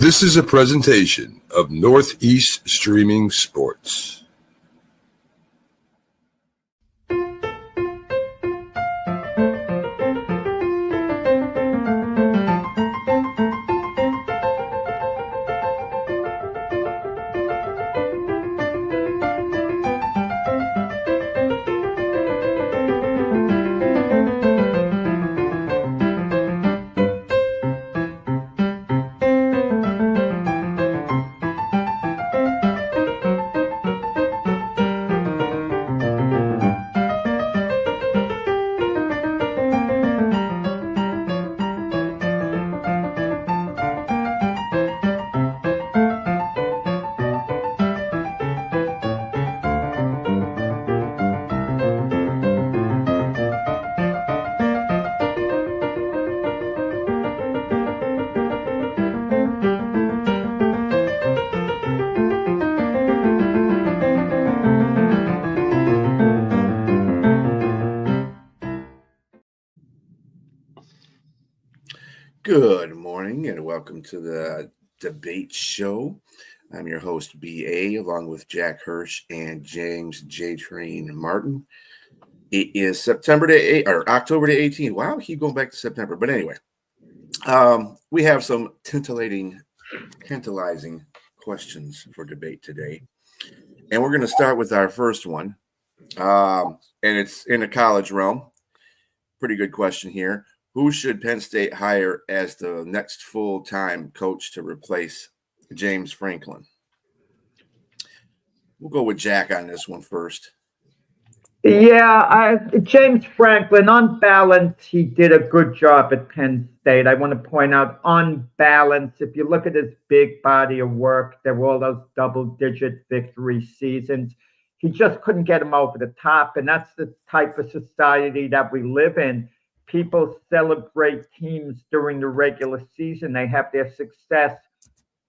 This is a presentation of Northeast Streaming Sports. Good morning and welcome to the debate show. I'm your host, B.A., along with Jack Hirsch and James J. Train Martin. It is October the 18th. Wow, I keep going back to September. But anyway, we have some tantalizing questions for debate today. And we're going to start with our first one. And it's in the college realm. Pretty good question here. Who should Penn State hire as the next full-time coach to replace James Franklin? We'll go with Jack on this one first. Yeah, James Franklin, on balance, he did a good job at Penn State. I want to point out, on balance, if you look at his big body of work, there were all those double-digit victory seasons. He just couldn't get him over the top, and that's the type of society that we live in. People celebrate teams during the regular season. They have their success.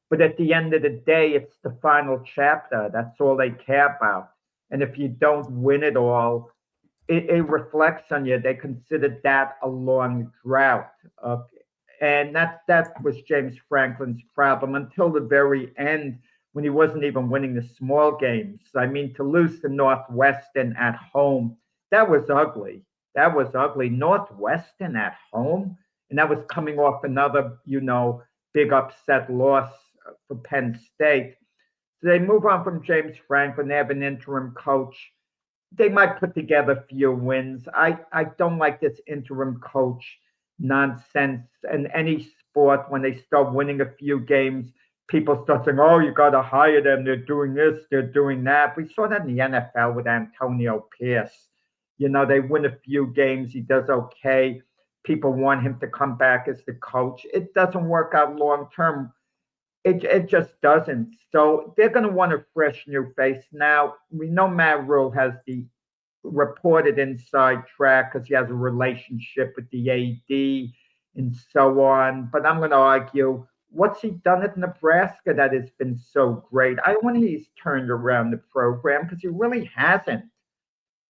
But at the end of the day, it's the final chapter. That's all they care about. And if you don't win it all, it reflects on you. They consider that a long drought. And that was James Franklin's problem until the very end when he wasn't even winning the small games. I mean, to lose to Northwestern at home, that was ugly. That was ugly. Northwestern at home, and that was coming off another, big upset loss for Penn State. So they move on from James Franklin. They have an interim coach. They might put together a few wins. I don't like this interim coach nonsense. In any sport, when they start winning a few games, people start saying, oh, you got to hire them. They're doing this, they're doing that. We saw that in the NFL with Antonio Pierce. They win a few games. He does okay. People want him to come back as the coach. It doesn't work out long term. It just doesn't. So they're going to want a fresh new face. Now, we know Matt Rule has the reported inside track because he has a relationship with the AD and so on. But I'm going to argue, what's he done at Nebraska that has been so great? I want he's turned around the program because he really hasn't.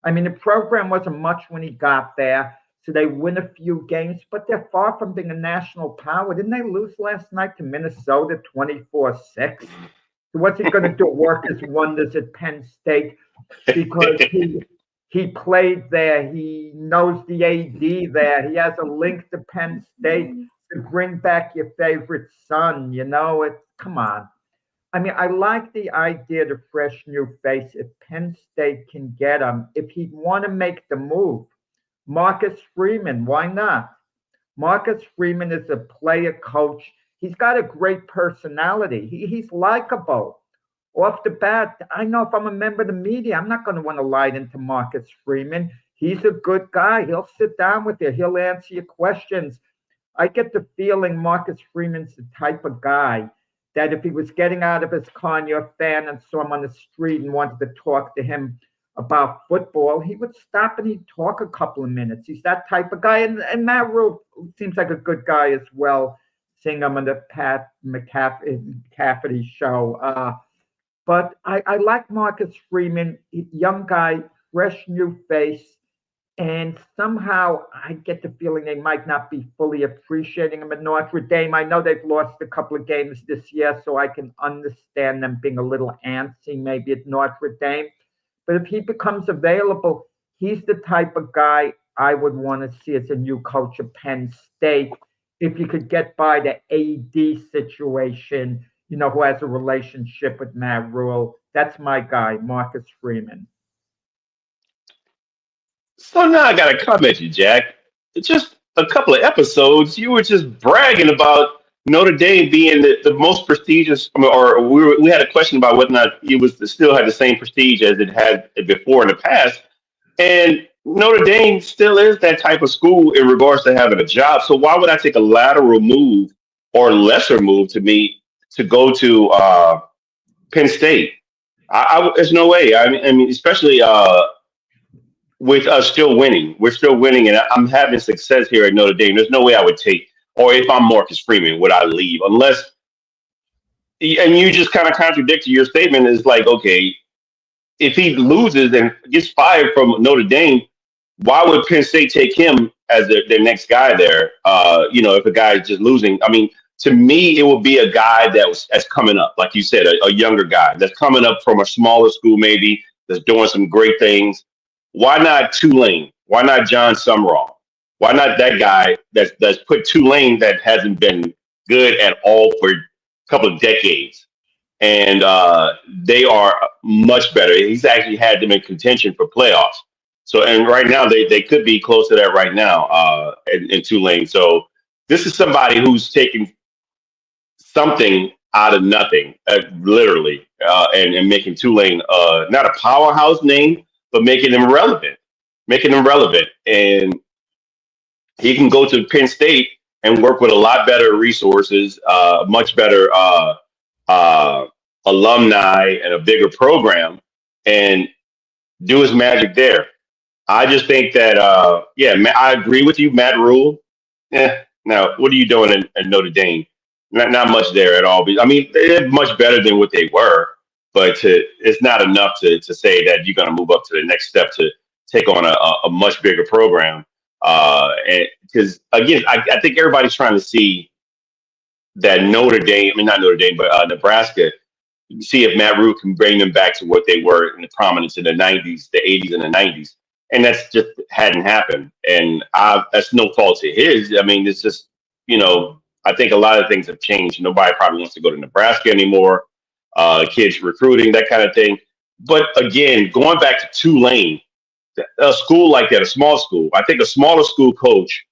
I mean, the program wasn't much when he got there, so they win a few games, but they're far from being a national power. Didn't they lose last night to Minnesota 24-6? So what's he going to do? Work his wonders at Penn State because he played there. He knows the AD there. He has a link to Penn State to bring back your favorite son. Come on. I mean, I like the idea of a fresh new face if Penn State can get him. If he'd want to make the move, Marcus Freeman, why not? Marcus Freeman is a player coach. He's got a great personality. He's likable. Off the bat, I know if I'm a member of the media, I'm not going to want to lie into Marcus Freeman. He's a good guy. He'll sit down with you. He'll answer your questions. I get the feeling Marcus Freeman's the type of guy that if he was getting out of his car and you're a fan and saw him on the street and wanted to talk to him about football, he would stop and he'd talk a couple of minutes. He's that type of guy. And Matt Rule seems like a good guy as well, seeing him on the Pat McCafferty show. But I like Marcus Freeman, young guy, fresh new face. And somehow I get the feeling they might not be fully appreciating him at Notre Dame. I know they've lost a couple of games this year, so I can understand them being a little antsy maybe at Notre Dame. But if he becomes available, he's the type of guy I would want to see as a new coach of Penn State. If you could get by the AD situation, who has a relationship with Matt Rule, that's my guy, Marcus Freeman. So now I got to comment you, Jack. Just a couple of episodes, you were just bragging about Notre Dame being the most prestigious, or we had a question about whether or not it was still had the same prestige as it had before in the past. And Notre Dame still is that type of school in regards to having a job. So why would I take a lateral move or lesser move to me to go to Penn State? There's no way. I mean, especially with us still winning. We're still winning, and I'm having success here at Notre Dame. There's no way I would take, or if I'm Marcus Freeman, would I leave? Unless, and you just kind of contradicted your statement. Is like, okay, if he loses and gets fired from Notre Dame, why would Penn State take him as their next guy there? If a guy is just losing, I mean, to me, it would be a guy that's coming up, like you said, a younger guy that's coming up from a smaller school, maybe that's doing some great things. Why not Tulane? Why not John Sumrall? Why not that guy that's put Tulane that hasn't been good at all for a couple of decades? And they are much better. He's actually had them in contention for playoffs. So, and right now they could be close to that right now in Tulane. So this is somebody who's taking something out of nothing, literally, and making Tulane not a powerhouse name, but making them relevant. And he can go to Penn State and work with a lot better resources, much better uh, alumni, and a bigger program, and do his magic there. I just think that, I agree with you, Matt Rule. Now, what are you doing in Notre Dame? Not much there at all. I mean, they're much better than what they were, but it's not enough to say that you're going to move up to the next step to take on a much bigger program. And because again, I think everybody's trying to see that Notre Dame, I mean not Notre Dame, but Nebraska, see if Matt Rule can bring them back to what they were in the prominence in the '90s, the '80s, and the '90s, and that's just hadn't happened. And that's no fault to his. I mean, it's just I think a lot of things have changed. Nobody probably wants to go to Nebraska anymore. Kids recruiting, that kind of thing. But again, going back to Tulane, a school like that, a small school, I think a smaller school coach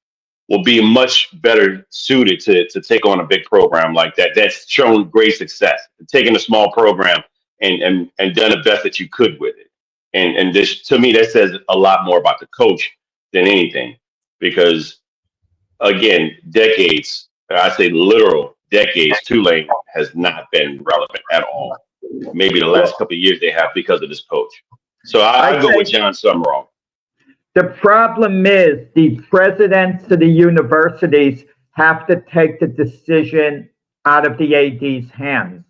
will be much better suited to take on a big program like that. That's shown great success, taking a small program and done the best that you could with it. And this, to me, that says a lot more about the coach than anything, because again, decades, I say literal decades, Tulane has not been relevant at all. Maybe the last couple of years they have because of this coach. So I go with John Sumrall. The problem is the presidents of the universities have to take the decision out of the AD's hands.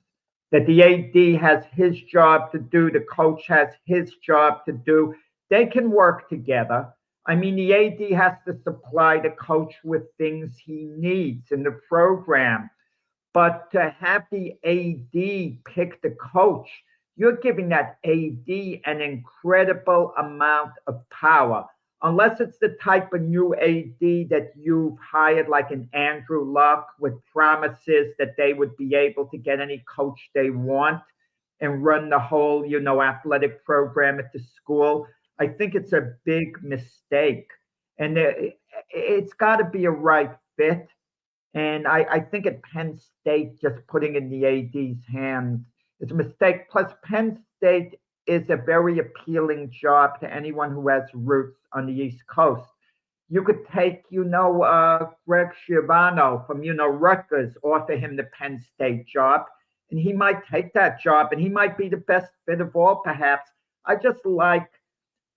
That the AD has his job to do, the coach has his job to do. They can work together. I mean, the AD has to supply the coach with things he needs in the program. But to have the AD pick the coach, you're giving that AD an incredible amount of power. Unless it's the type of new AD that you've hired, like an Andrew Luck, with promises that they would be able to get any coach they want and run the whole, athletic program at the school. I think it's a big mistake. And it's got to be a right fit. And I think at Penn State, just putting in the AD's hands is a mistake. Plus, Penn State is a very appealing job to anyone who has roots on the East Coast. You could take, Greg Schiavano from, Rutgers, offer him the Penn State job, and he might take that job, and he might be the best fit of all, perhaps. I just like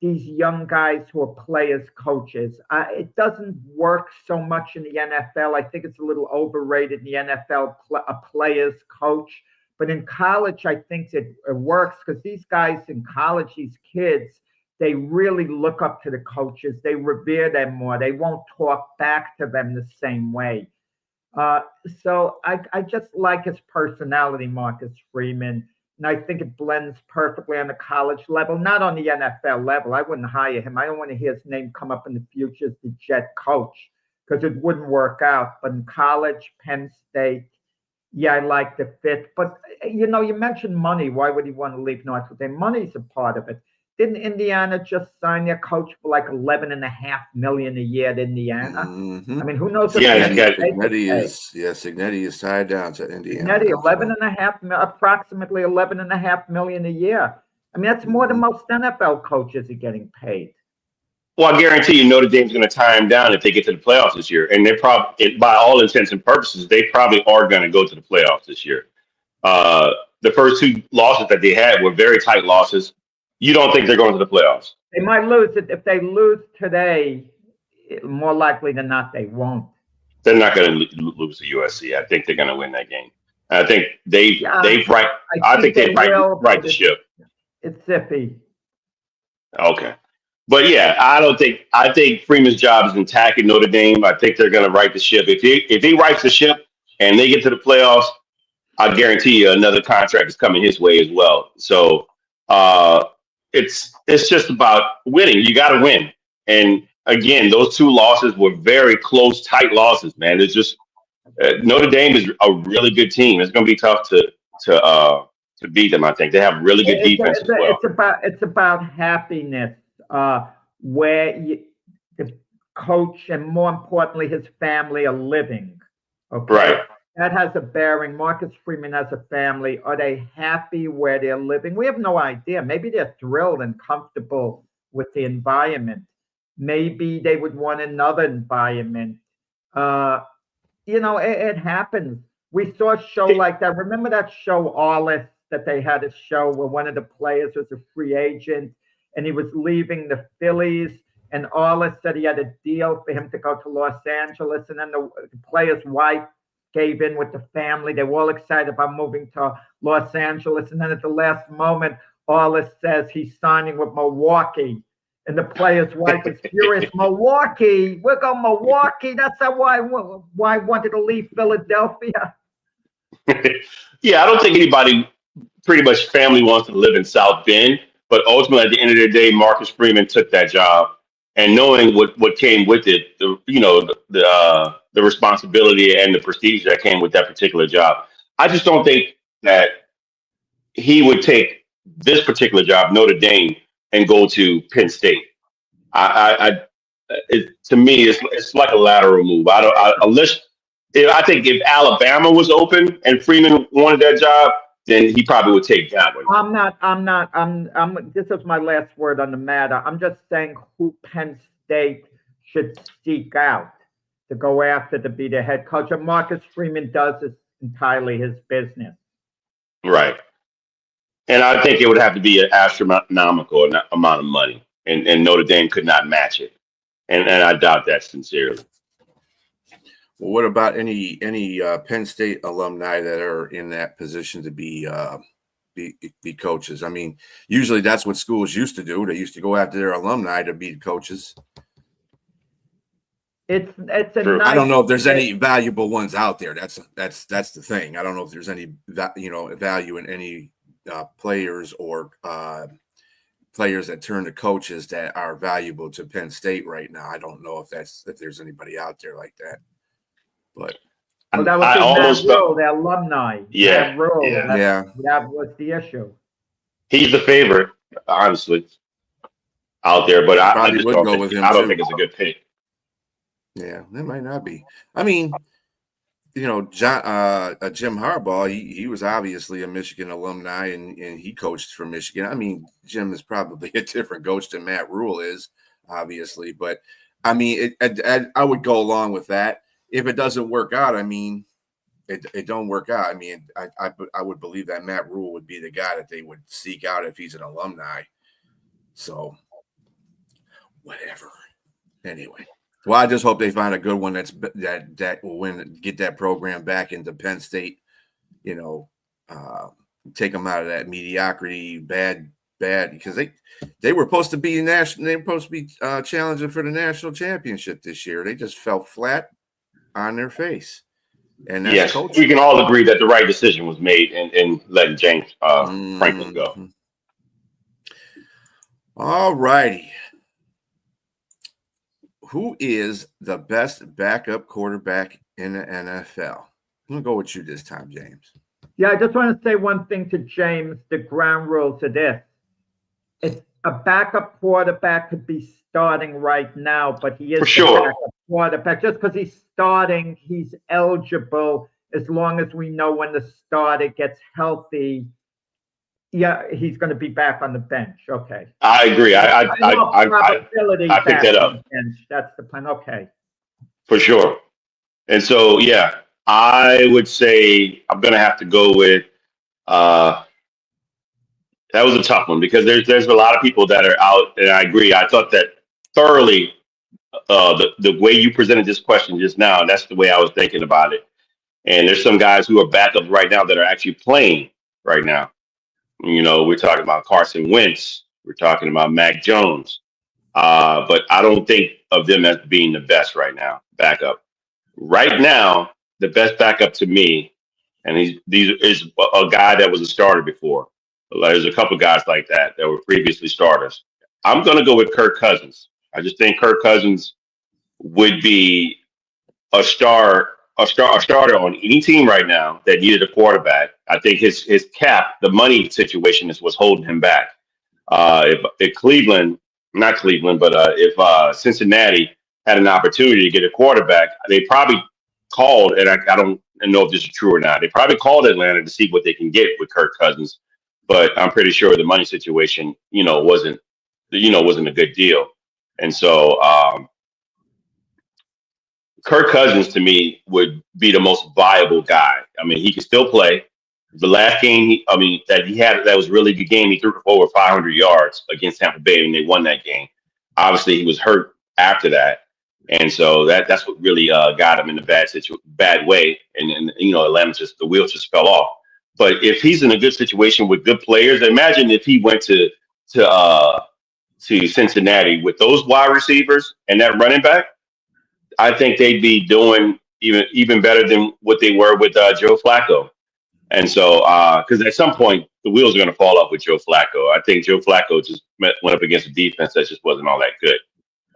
these young guys who are players coaches. It doesn't work so much in the NFL. I think it's a little overrated in the NFL, a players coach. But in college, I think it works because these guys in college, these kids, they really look up to the coaches. They revere them more. They won't talk back to them the same way. Uh, so I just like his personality, Marcus Freeman. And I think it blends perfectly on the college level, not on the NFL level. I wouldn't hire him. I don't want to hear his name come up in the future as the Jet coach because it wouldn't work out. But in college, Penn State, yeah, I like the fit. But, you mentioned money. Why would he want to leave Notre Dame? Money's a part of it. Didn't Indiana just sign their coach for like 11.5 million a year at Indiana? Mm-hmm. I mean, who knows? Yeah, Signetti is tied down to Indiana. Signetti, 11.5, approximately 11.5 million a year. I mean, that's more than most NFL coaches are getting paid. Well, I guarantee you Notre Dame's going to tie him down if they get to the playoffs this year. And they're probably, by all intents and purposes, they probably are going to go to the playoffs this year. The first two losses that they had were very tight losses. You don't think they're going to the playoffs? They might lose it. If they lose today, more likely than not, they won't. They're not going to lose to USC. I think they're going to win that game. I think they've right. I think they right the ship. It's iffy. Okay. But yeah, I think Freeman's job is intact at Notre Dame. I think they're going to right the ship. If he rights the ship and they get to the playoffs, I guarantee you another contract is coming his way as well. So it's just about winning. You got to win. And again, those two losses were very close, tight losses, man. It's just Notre Dame is a really good team. It's going to be tough to beat them. I think they have really good defense as well. It's about happiness. Where the coach and more importantly his family are living. Okay, right. That has a bearing. Marcus Freeman has a family. Are they happy where they're living? We have no idea. Maybe they're thrilled and comfortable with the environment. Maybe they would want another environment. It happens. We saw a show like that. Remember that show Arliss that they had a show where one of the players was a free agent and he was leaving the Phillies, and Arliss said he had a deal for him to go to Los Angeles, and then the player's wife gave in with the family. They were all excited about moving to Los Angeles, and then at the last moment, Arliss says he's signing with Milwaukee, and the player's wife is furious. Milwaukee, we're going Milwaukee. That's why I wanted to leave Philadelphia. Yeah, I don't think anybody, pretty much family, wants to live in South Bend. But ultimately, at the end of the day, Marcus Freeman took that job, and knowing what came with it, the responsibility and the prestige that came with that particular job. I just don't think that he would take this particular job, Notre Dame, and go to Penn State. To me, it's like a lateral move. I think if Alabama was open and Freeman wanted that job, then he probably would take that one. This is my last word on the matter. I'm just saying who Penn State should seek out to go after to be the head coach. And Marcus Freeman does this entirely his business. Right. And I think it would have to be an astronomical amount of money. And Notre Dame could not match it. And I doubt that sincerely. Well, what about any Penn State alumni that are in that position to be coaches? I mean, usually that's what schools used to do. They used to go after their alumni to be coaches. It's I don't know if there's any valuable ones out there. That's the thing. I don't know if there's any value in any players or players that turn to coaches that are valuable to Penn State right now. I don't know if there's anybody out there like that. But that was Matt Rule, the alumni. Yeah, Matt Rule, yeah. That was the issue. He's the favorite, honestly, out there. But I just don't think it's a good pick. Yeah, that might not be. I mean, Jim Harbaugh, he was obviously a Michigan alumni, and he coached for Michigan. I mean, Jim is probably a different coach than Matt Rule is, obviously. But, I mean, I would go along with that. If it doesn't work out, I mean, it don't work out. I mean, I would believe that Matt Rule would be the guy that they would seek out if he's an alumni. So, whatever. Anyway. Well, I just hope they find a good one that will get that program back into Penn State, take them out of that mediocrity, bad bad because they were supposed to be national. They were supposed to be challenging for the national championship this year. They just fell flat on their face, and that's Yes, coaching. we can all agree that the right decision was made in letting James Franklin go. All righty. Who is the best backup quarterback in the NFL? I'm going to go with you this time, James. Yeah, I just want to say one thing to James. The ground rules of this. It's a backup quarterback could be starting right now, but he is For sure. the backup quarterback. Just because he's starting, he's eligible as long as we know when the starter gets healthy. Yeah, he's going to be back on the bench. Okay. I agree. I picked that up. That's the plan. Okay. For sure. And so, yeah, I would say I'm going to have to go with that was a tough one because there's a lot of people that are out, and I agree. I thought that thoroughly the way you presented this question just now, that's the way I was thinking about it. And there's some guys who are backups right now that are actually playing right now. You know, we're talking about Carson Wentz. We're talking about Mac Jones. But I don't think of them as being the best right now, backup. Right now, the best backup to me, and these is a guy that was a starter before. There's a couple guys like that were previously starters. I'm going to go with Kirk Cousins. I just think Kirk Cousins would be a starter on any team right now that needed a quarterback. I think his cap, the money situation is what's holding him back. If Cleveland, not Cleveland, but if Cincinnati had an opportunity to get a quarterback, they probably called, and I don't know if this is true or not. They probably called Atlanta to see what they can get with Kirk Cousins, but I'm pretty sure the money situation, wasn't a good deal. And so Kirk Cousins to me would be the most viable guy. I mean, he can still play. The last game, that he had, that was a really good game. He threw for over 500 yards against Tampa Bay, and they won that game. Obviously, he was hurt after that, and so that's what really got him in a bad way. And Atlanta the wheels just fell off. But if he's in a good situation with good players, imagine if he went to Cincinnati with those wide receivers and that running back. I think they'd be doing even better than what they were with Joe Flacco. And so, because at some point the wheels are going to fall off with Joe Flacco. I think Joe Flacco just went up against a defense that just wasn't all that good.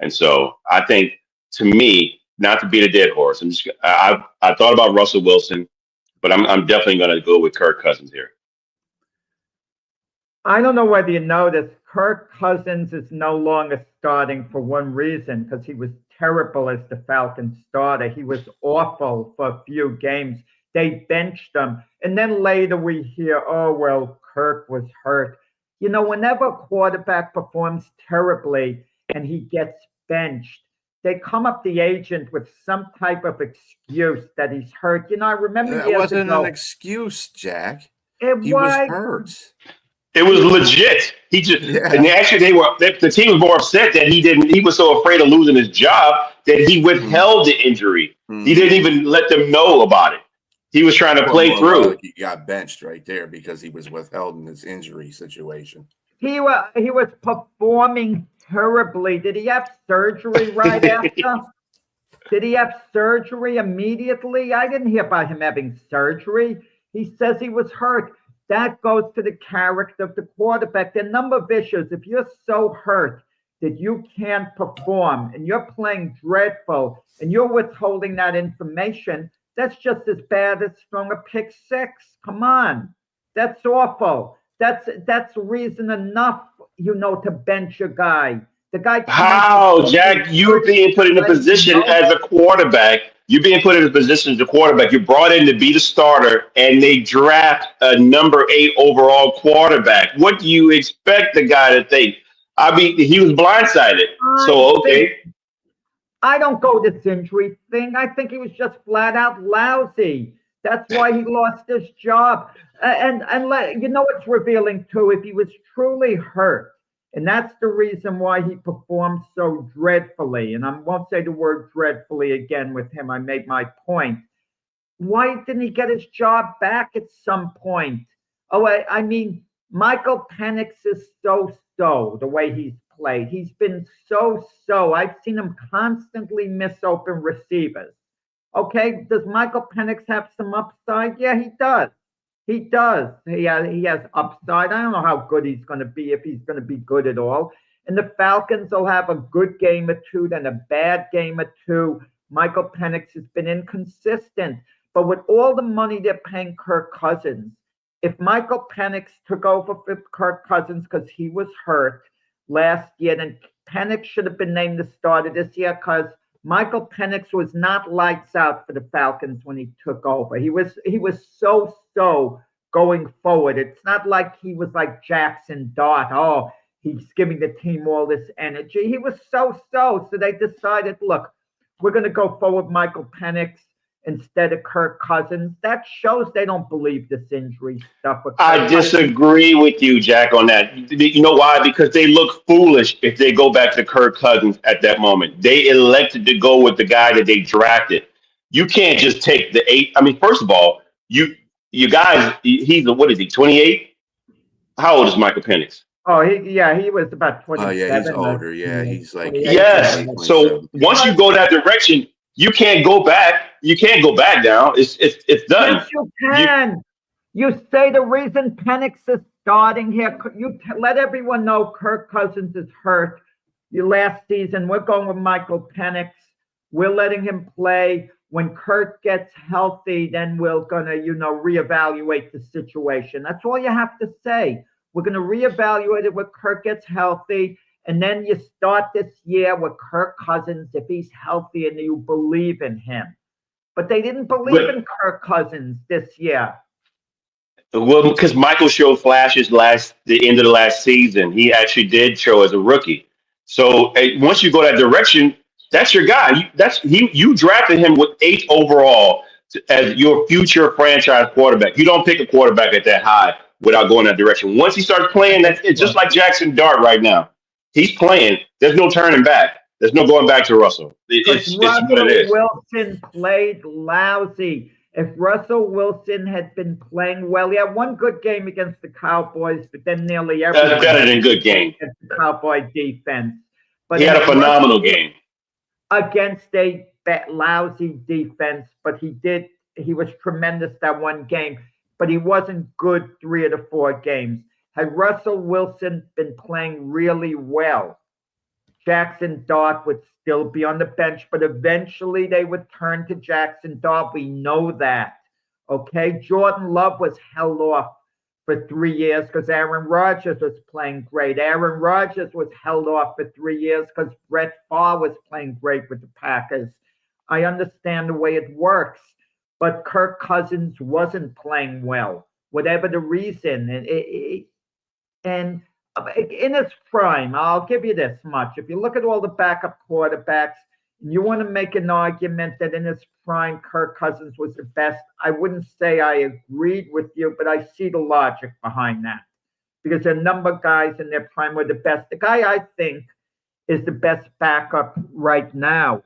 And so, I think to me, not to beat a dead horse, I thought about Russell Wilson, but I'm definitely going to go with Kirk Cousins here. I don't know whether you noticed, Kirk Cousins is no longer starting for one reason, because he was terrible as the Falcons starter. He was awful for a few games. They benched him. And then later we hear, oh, well, Kirk was hurt. Whenever a quarterback performs terribly and he gets benched, they come up the agent with some type of excuse that he's hurt. I remember that years wasn't ago, an excuse, Jack. He was hurt. It was legit. He just, yeah. And actually the team was more upset that he was so afraid of losing his job that he withheld the injury. He didn't even let them know about it. He was trying to play through. He got benched right there because he was withheld in his injury situation. He was performing terribly. Did he have surgery right after? Did he have surgery immediately? I didn't hear about him having surgery. He says he was hurt. That goes to the character of the quarterback. There are a number of issues. If you're so hurt that you can't perform and you're playing dreadful and you're withholding that information, that's just as bad as throwing a pick six. Come on. That's awful. That's reason enough, to bench a guy. The guy. How, Jack? You're being put in a position as a quarterback. You're being put in a position as a quarterback. You're brought in to be the starter, and they draft a number 8 overall quarterback. What do you expect the guy to think? I mean, he was blindsided. So, okay. I don't go this injury thing. I think he was just flat out lousy. That's why he lost his job. And what's revealing too, if he was truly hurt, and that's the reason why he performed so dreadfully, and I won't say the word dreadfully again with him, I made my point. Why didn't he get his job back at some point? Oh, I mean, Michael Penix is so the way he's played. He's been so. I've seen him constantly miss open receivers. Okay, does Michael Penix have some upside? Yeah, he does. He does. He has upside. I don't know how good he's going to be, if he's going to be good at all. And the Falcons will have a good game or two, then a bad game or two. Michael Penix has been inconsistent. But with all the money they're paying Kirk Cousins, if Michael Penix took over for Kirk Cousins because he was hurt last year, then Penix should have been named the starter this year, because Michael Penix was not lights out for the Falcons when he took over. He was so going forward. It's not like he was like Jackson Dart. Oh, he's giving the team all this energy. He was so. So they decided, look, we're going to go forward Michael Penix instead of Kirk Cousins. That shows they don't believe this injury stuff. I disagree with you, Jack, on that. You know why? Because they look foolish if they go back to Kirk Cousins at that moment. They elected to go with the guy that they drafted. You can't just take the eight. I mean, first of all, you guys, what is he, 28? How old is Michael Penix? Oh, he was about 27. Oh, yeah, he's older. Yeah, he's like... Yes. So once you go that direction, you can't go back. You can't go back now. It's done. Yes, you can. You say the reason Penix is starting here, you let everyone know Kirk Cousins is hurt. Last season, we're going with Michael Penix. We're letting him play. When Kirk gets healthy, then we're going to, reevaluate the situation. That's all you have to say. We're going to reevaluate it when Kirk gets healthy. And then you start this year with Kirk Cousins if he's healthy and you believe in him. But they didn't believe in Kirk Cousins this year. Well, because Michael showed flashes the end of the last season. He actually did show as a rookie. So once you go that direction, that's your guy. You drafted him with 8th overall as your future franchise quarterback. You don't pick a quarterback at that high without going that direction. Once he starts playing, it's just like Jackson Dart right now. He's playing. There's no turning back. There's no going back to Russell. It's what it is. Wilson played lousy. If Russell Wilson had been playing well, he had one good game against the Cowboys, but then nearly everyone... That's better than good game. Against the Cowboy defense. But he had a phenomenal game. Against a lousy defense, but he was tremendous that one game, but he wasn't good 3 of the 4 games. Had Russell Wilson been playing really well, Jackson Dart would still be on the bench, but eventually they would turn to Jackson Dart. We know that. Okay, Jordan Love was held off for 3 years because Aaron Rodgers was playing great. Aaron Rodgers was held off for 3 years because Brett Favre was playing great with the Packers. I understand the way it works, but Kirk Cousins wasn't playing well, whatever the reason. And in his prime, I'll give you this much. If you look at all the backup quarterbacks, and you want to make an argument that in his prime, Kirk Cousins was the best, I wouldn't say I agreed with you, but I see the logic behind that. Because a number of guys in their prime were the best. The guy I think is the best backup right now,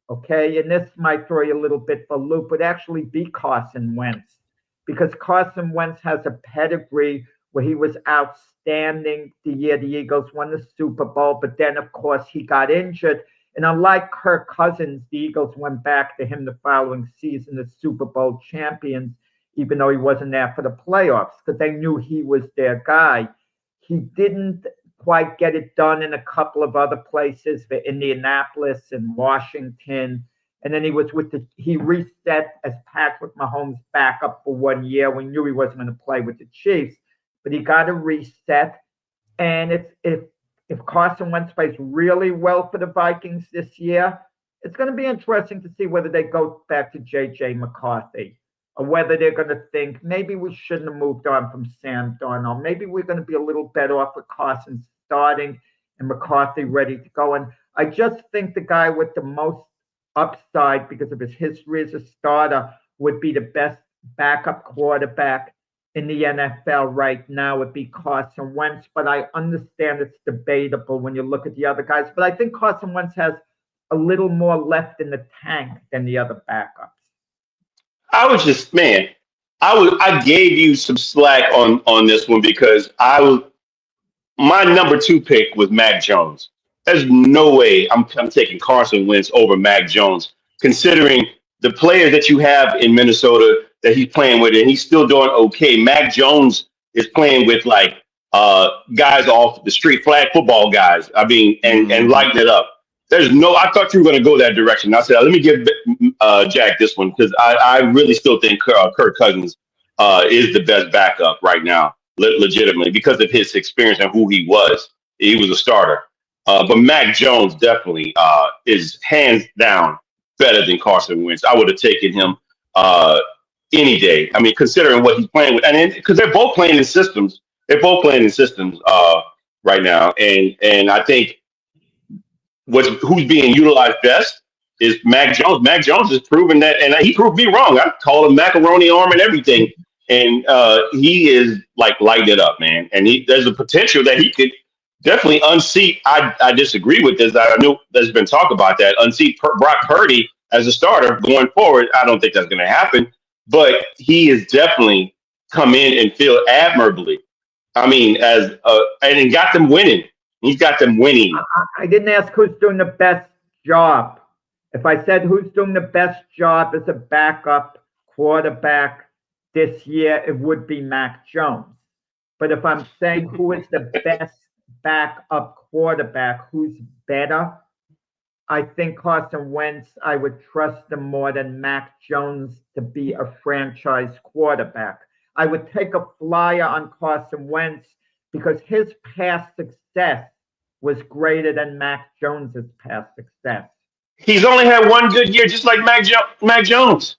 okay? And this might throw you a little bit for a loop, would actually be Carson Wentz. Because Carson Wentz has a pedigree where he was outstanding the year the Eagles won the Super Bowl, but then, of course, he got injured. And unlike Kirk Cousins, the Eagles went back to him the following season as Super Bowl champions, even though he wasn't there for the playoffs, because they knew he was their guy. He didn't quite get it done in a couple of other places, for Indianapolis and Washington. And then he reset as Patrick Mahomes' backup for 1 year. We knew he wasn't going to play with the Chiefs, but he got a reset. And if Carson Wentz plays really well for the Vikings this year, it's going to be interesting to see whether they go back to J.J. McCarthy or whether they're going to think maybe we shouldn't have moved on from Sam Darnold. Maybe we're going to be a little better off with Carson starting and McCarthy ready to go. And I just think the guy with the most upside because of his history as a starter would be the best backup quarterback in the NFL right now would be Carson Wentz, but I understand it's debatable when you look at the other guys. But I think Carson Wentz has a little more left in the tank than the other backups. I was just, man, I gave you some slack on this one because my number two pick was Mac Jones. There's no way I'm taking Carson Wentz over Mac Jones, considering the players that you have in Minnesota that he's playing with, and he's still doing okay. Mac Jones is playing with like guys off the street, flag football guys. I mean, and lighting it up. There's no. I thought you were going to go that direction. I said, let me give Jack this one because I really still think Kirk Cousins is the best backup right now legitimately because of his experience and who he was. He was a starter. But Mac Jones definitely is hands down better than Carson Wentz. I would have taken him any day. I mean, considering what he's playing with, and because they're both playing in systems, right now. And I think who's being utilized best is Mac Jones. Mac Jones has proven that, and he proved me wrong. I called him macaroni arm and everything. And he is like lighting it up, man. And there's a potential that he could definitely unseat. I disagree with this. I know there's been talk about that. Unseat Brock Purdy as a starter going forward. I don't think that's going to happen. But he has definitely come in and feel admirably. I mean, and he got them winning. He's got them winning. I didn't ask who's doing the best job. If I said who's doing the best job as a backup quarterback this year, it would be Mac Jones. But if I'm saying who is the best backup quarterback, who's better, I think Carson Wentz, I would trust him more than Mac Jones to be a franchise quarterback. I would take a flyer on Carson Wentz because his past success was greater than Mac Jones's past success. He's only had one good year, just like Mac Jones.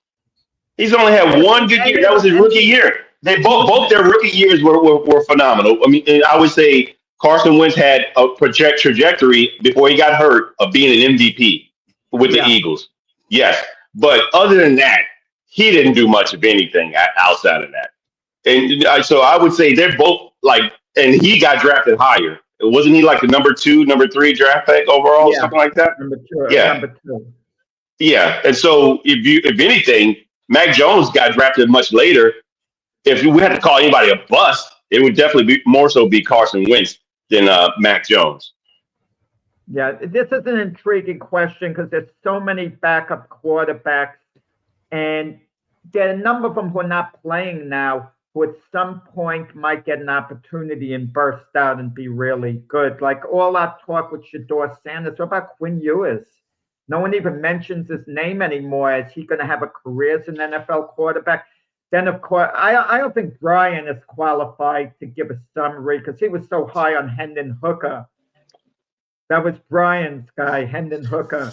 He's only had one good year. That was his rookie year. They both their rookie years were phenomenal. I mean, I would say Carson Wentz had a trajectory before he got hurt of being an MVP with the Eagles. Yes, but other than that, he didn't do much of anything outside of that. And so I would say they're both like, and he got drafted higher. Wasn't he like the number 2, number 3 draft pick overall, something like that? Number 2. Yeah. Number 2. Yeah, and so if anything, Mac Jones got drafted much later. If we had to call anybody a bust, it would definitely be more so be Carson Wentz than Mac Jones. Yeah, this is an intriguing question because there's so many backup quarterbacks, and there are a number of them who are not playing now, who at some point might get an opportunity and burst out and be really good. Like all our talk with Shedeur Sanders. What about Quinn Ewers? No one even mentions his name anymore. Is he going to have a career as an NFL quarterback? Then, of course, I don't think Brian is qualified to give a summary because he was so high on Hendon Hooker. That was Brian's guy, Hendon Hooker.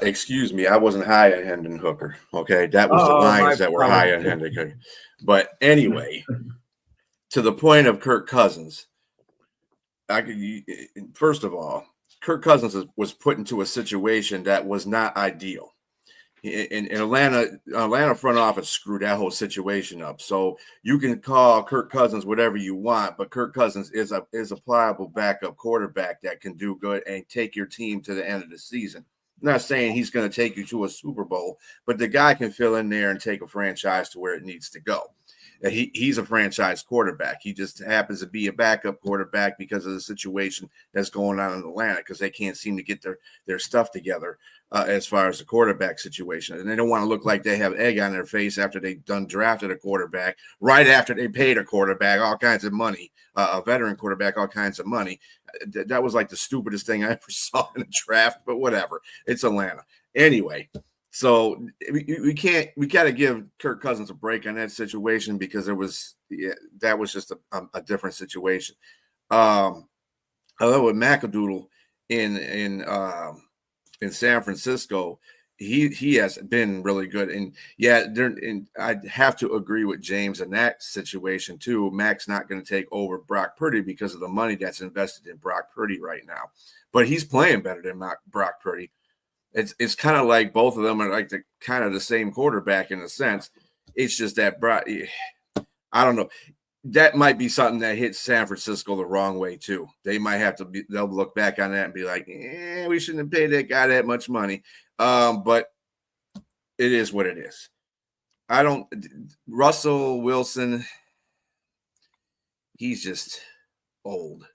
Excuse me, I wasn't high on Hendon Hooker. Okay, that was the Lions that were high on Hendon Hooker. But anyway, to the point of Kirk Cousins, first of all, Kirk Cousins was put into a situation that was not ideal. In Atlanta front office screwed that whole situation up. So you can call Kirk Cousins whatever you want, but Kirk Cousins is a pliable backup quarterback that can do good and take your team to the end of the season. I'm not saying he's going to take you to a Super Bowl, but the guy can fill in there and take a franchise to where it needs to go. He's a franchise quarterback. He just happens to be a backup quarterback because of the situation that's going on in Atlanta because they can't seem to get their stuff together as far as the quarterback situation. And they don't want to look like they have egg on their face after they've done drafted a quarterback, right after they paid a quarterback all kinds of money, a veteran quarterback all kinds of money. That was like the stupidest thing I ever saw in a draft, but whatever. It's Atlanta. Anyway. So we got to give Kirk Cousins a break on that situation because that was just a different situation. Although with McAdoodle in San Francisco, he has been really good, and I'd have to agree with James in that situation too. Mac's not going to take over Brock Purdy because of the money that's invested in Brock Purdy right now, but he's playing better than Brock Purdy. It's kind of like both of them are like the same quarterback in a sense. It's just that Brock, I don't know. That might be something that hits San Francisco the wrong way too. They might have to they'll look back on that and be like, we shouldn't have paid that guy that much money. But it is what it is. Russell Wilson, he's just old.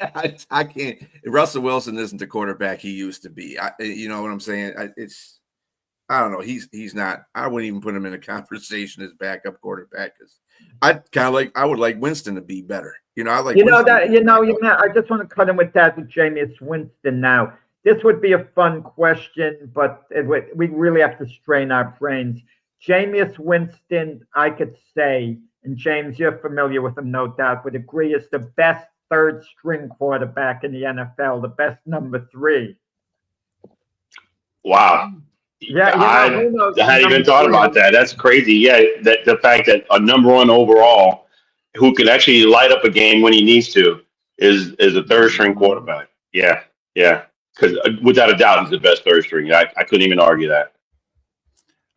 I can't. Russell Wilson isn't the quarterback he used to be. You know what I'm saying? I don't know. He's not. I wouldn't even put him in a conversation as backup quarterback because I would like Winston to be better. You know, I like I just want to cut in with that with Jameis Winston now. This would be a fun question, but we really have to strain our brains. Jameis Winston, I could say, and James, you're familiar with him, no doubt, would agree is the best third string quarterback in the NFL, the best number 3. Wow. Yeah, I hadn't even thought about that. That's crazy. Yeah, that the fact that a number 1 overall who can actually light up a game when he needs to is a third string quarterback. Yeah. Because without a doubt, he's the best third string. I couldn't even argue that.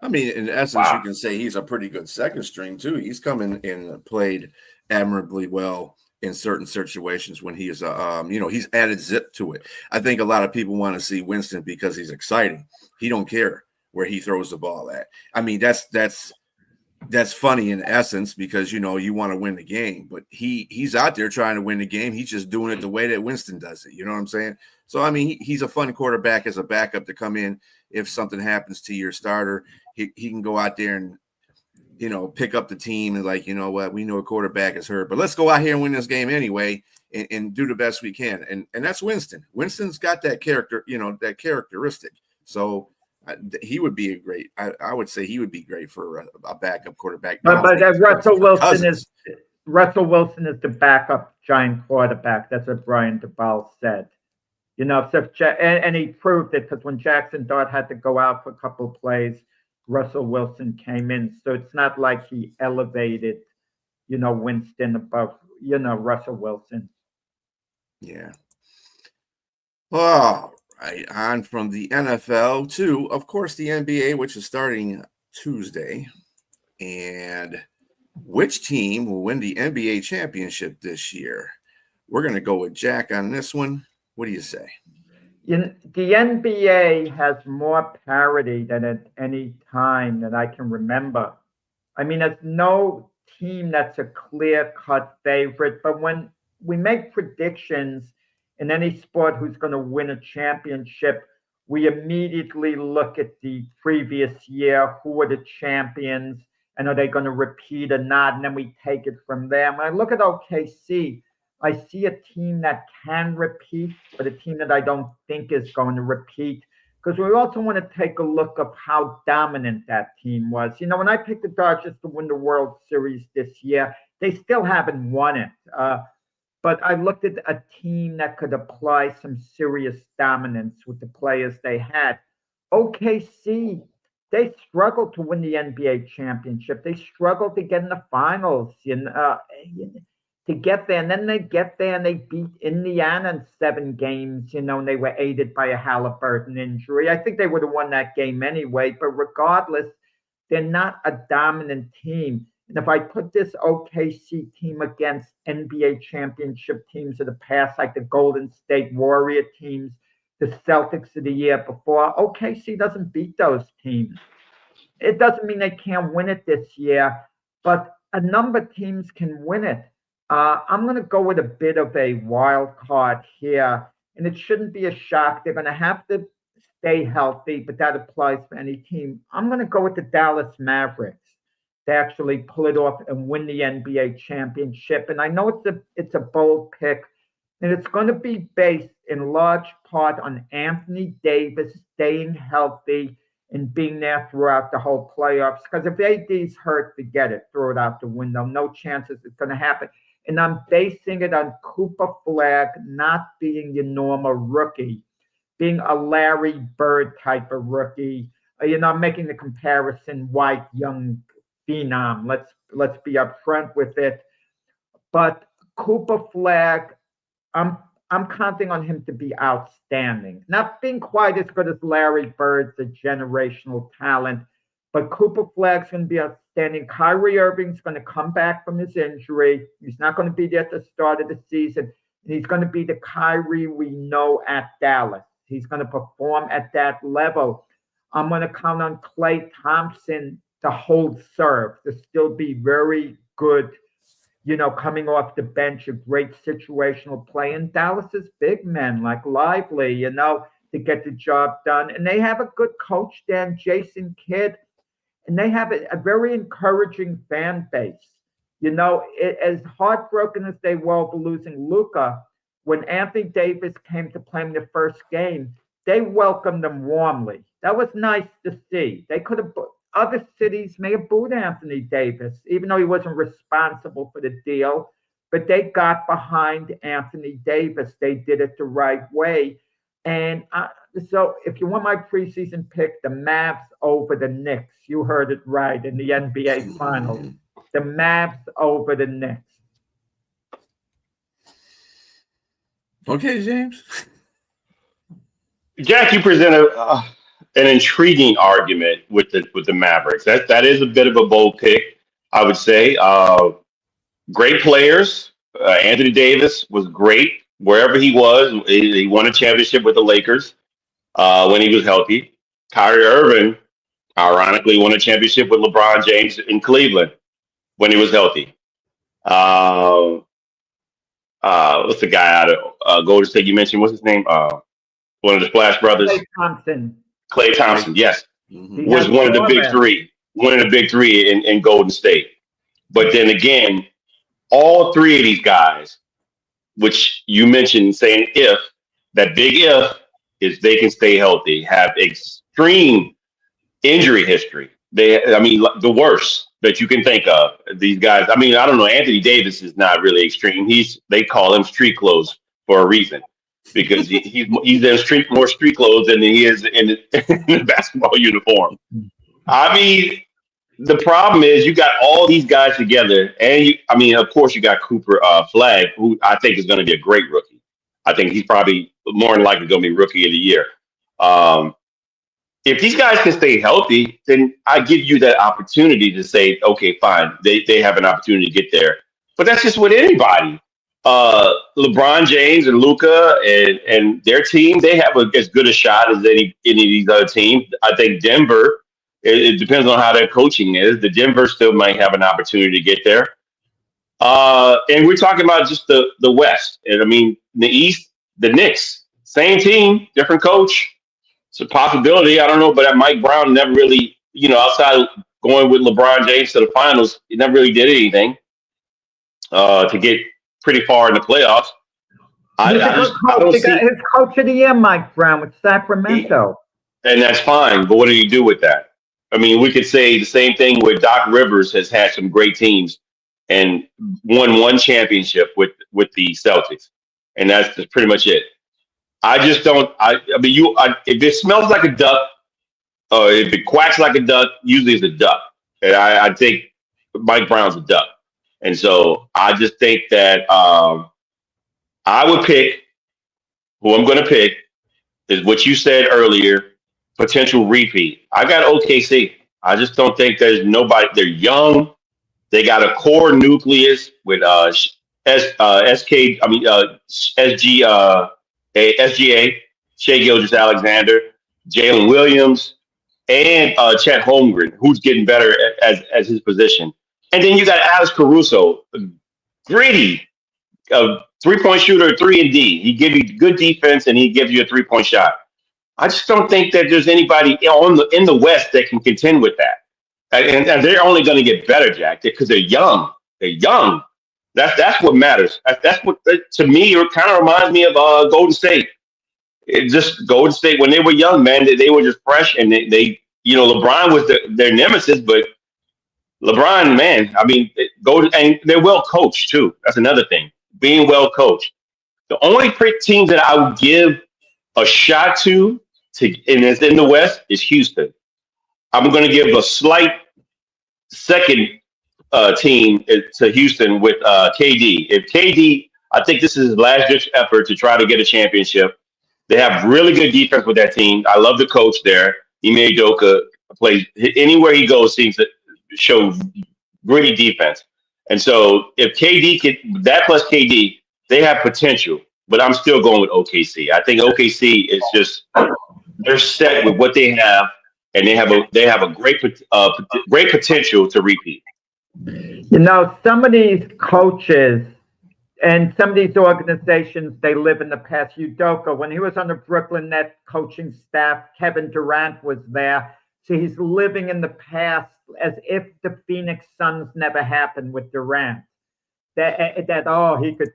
I mean, in essence, you can say he's a pretty good second string too. He's come in and played admirably well in certain situations when he is, he's added zip to it. I think a lot of people want to see Winston because he's exciting. He don't care where he throws the ball at. I mean, that's funny in essence because, you want to win the game, but he's out there trying to win the game. He's just doing it the way that Winston does it. You know what I'm saying? So, I mean, he's a fun quarterback as a backup to come in. If something happens to your starter, he can go out there and, pick up the team and like, you know what, we know a quarterback is hurt, but let's go out here and win this game anyway and do the best we can. And that's Winston. Winston's got that character, that characteristic. So he would be I would say he would be great for a backup quarterback. But Russell Wilson is the backup giant quarterback. That's what Brian DeBall said. And he proved it because when Jackson Dart had to go out for a couple of plays, Russell Wilson came in. So it's not like he elevated, Winston above, Russell Wilson. Yeah. All right. On from the NFL to, of course, the NBA, which is starting Tuesday. And which team will win the NBA championship this year? We're going to go with Jack on this one. What do you say? The NBA has more parity than at any time that I can remember. I mean, there's no team that's a clear-cut favorite, but when we make predictions in any sport who's going to win a championship, we immediately look at the previous year, who are the champions, and are they going to repeat or not, and then we take it from there. When I look at OKC, I see a team that can repeat, but a team that I don't think is going to repeat. Because we also want to take a look of how dominant that team was. When I picked the Dodgers to win the World Series this year, they still haven't won it. But I looked at a team that could apply some serious dominance with the players they had. OKC, they struggled to win the NBA championship. They struggled to get in the finals. To get there, and then they get there and they beat Indiana in 7 games, and they were aided by a Halliburton injury. I think they would have won that game anyway, but regardless, they're not a dominant team. And if I put this OKC team against NBA championship teams of the past, like the Golden State Warrior teams, the Celtics of the year before, OKC doesn't beat those teams. It doesn't mean they can't win it this year, but a number of teams can win it. I'm going to go with a bit of a wild card here, and it shouldn't be a shock. They're going to have to stay healthy, but that applies for any team. I'm going to go with the Dallas Mavericks to actually pull it off and win the NBA championship. And I know it's a bold pick, and it's going to be based in large part on Anthony Davis staying healthy and being there throughout the whole playoffs. Because if AD's hurt, forget it. Throw it out the window. No chances it's going to happen. And I'm basing it on Cooper Flagg not being your normal rookie, being a Larry Bird type of rookie. I'm making the comparison, white, young phenom. Let's be upfront with it. But Cooper Flagg, I'm counting on him to be outstanding. Not being quite as good as Larry Bird's a generational talent, but Cooper Flagg's going to be outstanding. Kyrie Irving's going to come back from his injury. He's not going to be there at the start of the season. And he's going to be the Kyrie we know at Dallas. He's going to perform at that level. I'm going to count on Klay Thompson to hold serve, to still be very good, coming off the bench, a great situational play. And Dallas's big men like Lively, to get the job done. And they have a good coach, Dan Jason Kidd, and they have a very encouraging fan base. As heartbroken as they were for losing Luka, when Anthony Davis came to play in the first game, they welcomed him warmly. That was nice to see. They could have, other cities may have booed Anthony Davis, even though he wasn't responsible for the deal, but they got behind Anthony Davis. They did it the right way. And so if you want my preseason pick, the Mavs over the Knicks. You heard it right in the NBA Finals. The Mavs over the Knicks. Okay, James. Jack, you present an intriguing argument with the Mavericks. That is a bit of a bold pick, I would say. Great players. Anthony Davis was great wherever he was. He won a championship with the Lakers when he was healthy. Kyrie Irving, ironically, won a championship with LeBron James in Cleveland when he was healthy. What's the guy out of Golden State you mentioned? What's his name? One of the Splash Brothers. Klay Thompson, yes. Mm-hmm. Was one of the big three. One of the big three in Golden State. But then again, all three of these guys, which you mentioned saying that big if is they can stay healthy, have extreme injury history. The worst that you can think of. These guys, I don't know. Anthony Davis is not really extreme. They call him street clothes for a reason, because he's in more street clothes than he is in the basketball uniform. The problem is you got all these guys together, and of course you got Cooper Flag, who I think is going to be a great rookie. I think he's probably more than likely going to be rookie of the year. If these guys can stay healthy, then I give you that opportunity to say, okay, fine, they have an opportunity to get there. But that's just with anybody. LeBron James and Luka and their team, they have as good a shot as any of these other teams. I think Denver, it depends on how their coaching is. The Denver still might have an opportunity to get there. And we're talking about just the West. And the East, the Knicks, same team, different coach. It's a possibility. I don't know, but Mike Brown never really, outside of going with LeBron James to the finals, he never really did anything to get pretty far in the playoffs. His coach of the year, Mike Brown, with Sacramento. And that's fine, but what do you do with that? We could say the same thing where Doc Rivers has had some great teams and won one championship with the Celtics, and that's pretty much it. I just don't. If it smells like a duck, or if it quacks like a duck, usually it's a duck. And I think Mike Brown's a duck, and so I just think that I would pick who I'm going to pick is what you said earlier. Potential repeat. I got OKC. I just don't think there's nobody. They're young. They got a core nucleus with SGA, Shai Gilgeous-Alexander, Jalen Williams, and Chet Holmgren, who's getting better as his position. And then you got Alex Caruso, gritty, 3-point shooter, 3-and-D. He gives you good defense, and he gives you a 3-point shot. I just don't think that there's anybody in the West that can contend with that. And they're only going to get better, Jack, because they're young. They're young. That's what matters. That's what, to me, it kind of reminds me of Golden State. It just Golden State when they were young, man. They were just fresh, and they LeBron was their nemesis, but LeBron, man, and they're well coached too. That's another thing, being well coached. The only teams that I would give a shot to, and it's in the West, is Houston. I'm going to give a slight second team to Houston with KD. If KD, I think this is his last-ditch effort to try to get a championship. They have really good defense with that team. I love the coach there. Ime Udoka plays anywhere he goes, seems to show gritty defense. And so if KD that plus KD, they have potential. But I'm still going with OKC. I think OKC is just they're set with what they have, and they have a great potential to repeat. You know, some of these coaches and some of these organizations, they live in the past. Udoka, when he was on the Brooklyn Nets coaching staff, Kevin Durant was there. So he's living in the past as if the Phoenix Suns never happened with Durant. He could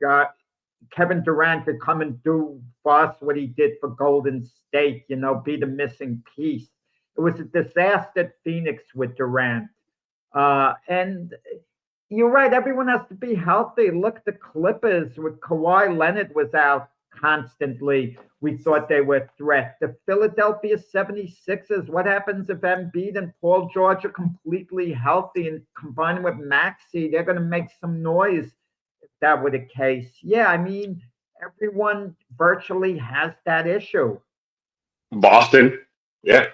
Kevin Durant could come and do for us what he did for Golden State, you know, be the missing piece. It was a disaster at Phoenix with Durant. And you're right, everyone has to be healthy. Look, the Clippers with Kawhi Leonard was out constantly. We thought they were a threat. The Philadelphia 76ers, what happens if Embiid and Paul George are completely healthy and combining with Maxey? They're going to make some noise if that were the case. Yeah, I mean, everyone virtually has that issue. Boston, yeah.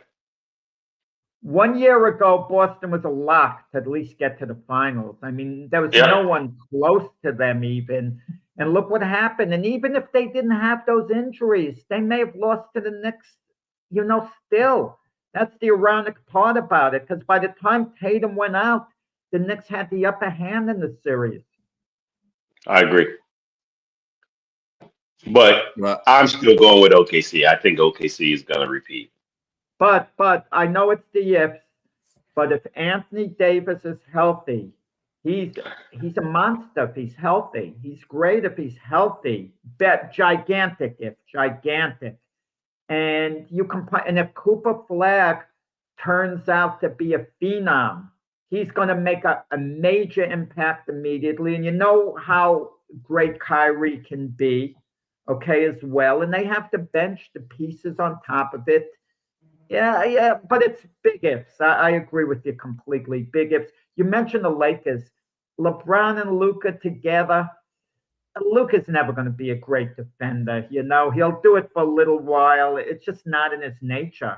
1 year ago, Boston was a lock to at least get to the finals. I mean, there was no one close to them even. And look what happened. And even if they didn't have those injuries, they may have lost to the Knicks, you know, still. That's the ironic part about it, because by the time Tatum went out, the Knicks had the upper hand in the series. I agree. But I'm still going with OKC. I think OKC is going to repeat. But I know it's the ifs, but if Anthony Davis is healthy, he's a monster if he's healthy. He's great if he's healthy. Gigantic. And and if Cooper Flag turns out to be a phenom, he's going to make a major impact immediately. And you know how great Kyrie can be, okay, as well. And they have to bench the pieces on top of it. Yeah, but it's big ifs. I agree with you completely. Big ifs. You mentioned the Lakers. LeBron and Luka together. Luka's never going to be a great defender. You know, he'll do it for a little while. It's just not in his nature.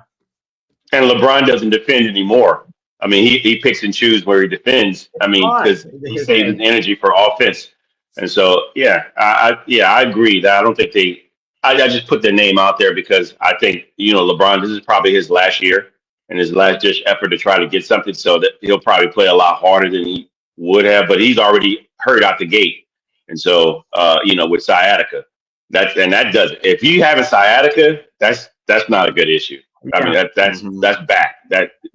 And LeBron doesn't defend anymore. I mean, he picks and chooses where he defends. I mean, because he saves his energy for offense. And so, I agree that I don't think I just put their name out there because I think, you know, LeBron, this is probably his last year and his last ditch effort to try to get something, so that he'll probably play a lot harder than he would have, but he's already hurt out the gate. And so, you know, with sciatica, that does it. If you have a sciatica, that's not a good issue. I mean, that's back.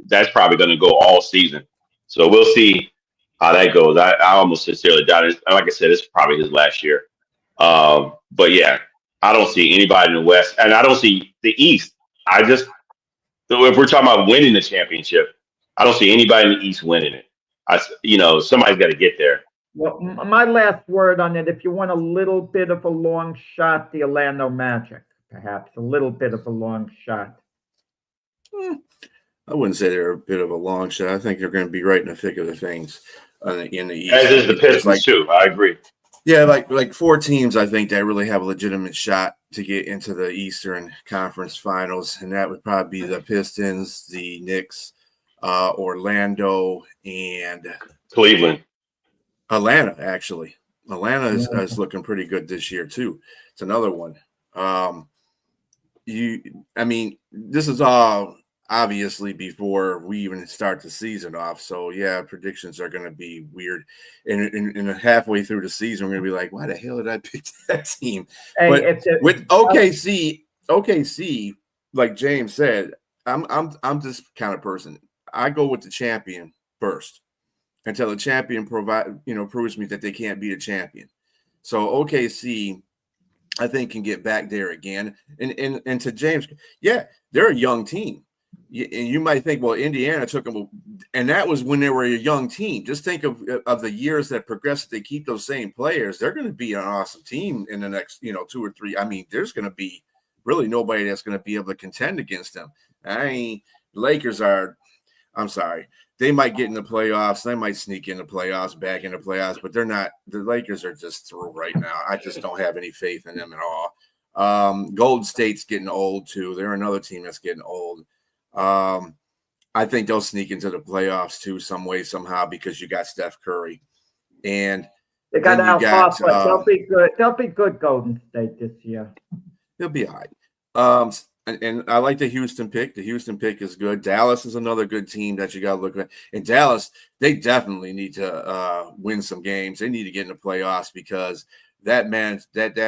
That's probably going to go all season. So we'll see how that goes. I almost sincerely doubt it. Like I said, it's probably his last year. But yeah, I don't see anybody in the West, and I don't see the East. If we're talking about winning the championship, I don't see anybody in the East winning it. Somebody's got to get there. Well, my last word on it, if you want a little bit of a long shot, the Orlando Magic, perhaps a little bit of a long shot. I wouldn't say they're a bit of a long shot. I think they're going to be right in the thick of the things in the East. As is the Pistons too. I agree. Yeah, like four teams, I think, that really have a legitimate shot to get into the Eastern Conference Finals, and that would probably be the Pistons, the Knicks, Orlando, and Cleveland. Atlanta, actually. Atlanta is looking pretty good this year, too. It's another one. This is all obviously before we even start the season off. So, yeah, predictions are going to be weird. And halfway through the season, we're going to be like, why the hell did I pick that team? But with OKC, like James said, I'm this kind of person. I go with the champion first until the champion proves me that they can't beat a champion. So OKC, I think, can get back there again. And to James, yeah, they're a young team. And you might think, well, Indiana took them, and that was when they were a young team. Just think of the years that progress. If they keep those same players, they're going to be an awesome team in the next, 2 or 3. I mean, there's going to be really nobody that's going to be able to contend against them. Lakers are, I'm sorry, they might get in the playoffs. They might sneak in the playoffs, back in the playoffs, but they're not. The Lakers are just through right now. I just don't have any faith in them at all. Golden State's getting old too. They're another team that's getting old. I think they'll sneak into the playoffs too, some way, somehow, because you got Steph Curry, and they got Al Horford. They'll be good. They'll be good. Golden State this year. They'll be all right. And I like the Houston pick. The Houston pick is good. Dallas is another good team that you got to look at. And Dallas, they definitely need to win some games. They need to get in the playoffs because that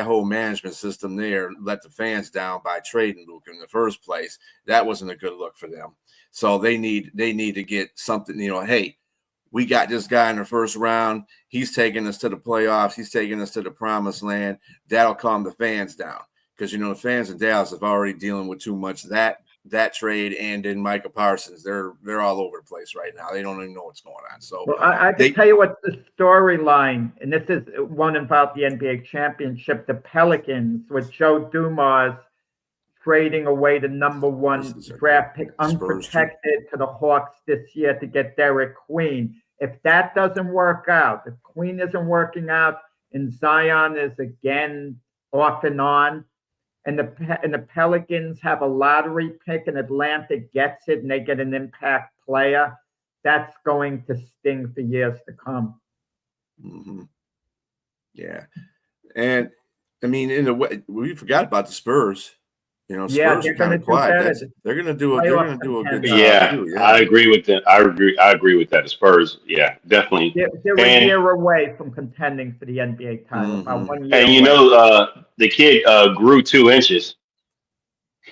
whole management system there let the fans down by trading Luka in the first place. That wasn't a good look for them. So they need to get something. Hey, we got this guy in the first round. He's taking us to the playoffs. He's taking us to the promised land. That'll calm the fans down. Because, the fans in Dallas have already dealing with too much that trade and then Micah Parsons. They're all over the place right now. They don't even know what's going on. So well, I can tell you what's the storyline, and this is one about the NBA championship, the Pelicans with Joe Dumars trading away the number one draft pick unprotected to the Hawks this year to get Derek Queen. If that doesn't work out, if Queen isn't working out and Zion is again off and on, and the Pelicans have a lottery pick and Atlanta gets it and they get an impact player, that's going to sting for years to come. Mm-hmm. Yeah. And, I mean, in a way, we forgot about the Spurs. Spurs are kind of quiet. They're going to do a good job too. Yeah, I agree with that. I agree with that. The Spurs, definitely. They're a year away from contending for the NBA title. About 1 year. And the kid grew 2 inches.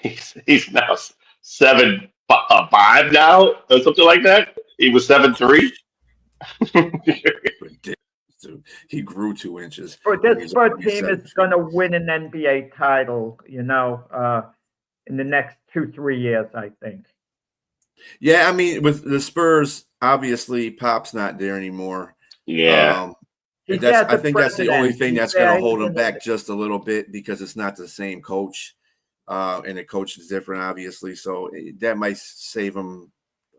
He's now 7'5" now, or something like that. He was 7'3". He grew 2 inches. But this Spurs team is going to win an NBA title, in the next 2-3 years, I think. Yeah, I mean, with the Spurs, obviously, Pop's not there anymore. Yeah. I think that's the only thing that's going to hold him back just a little bit because it's not the same coach. And the coach is different, obviously. So that might save him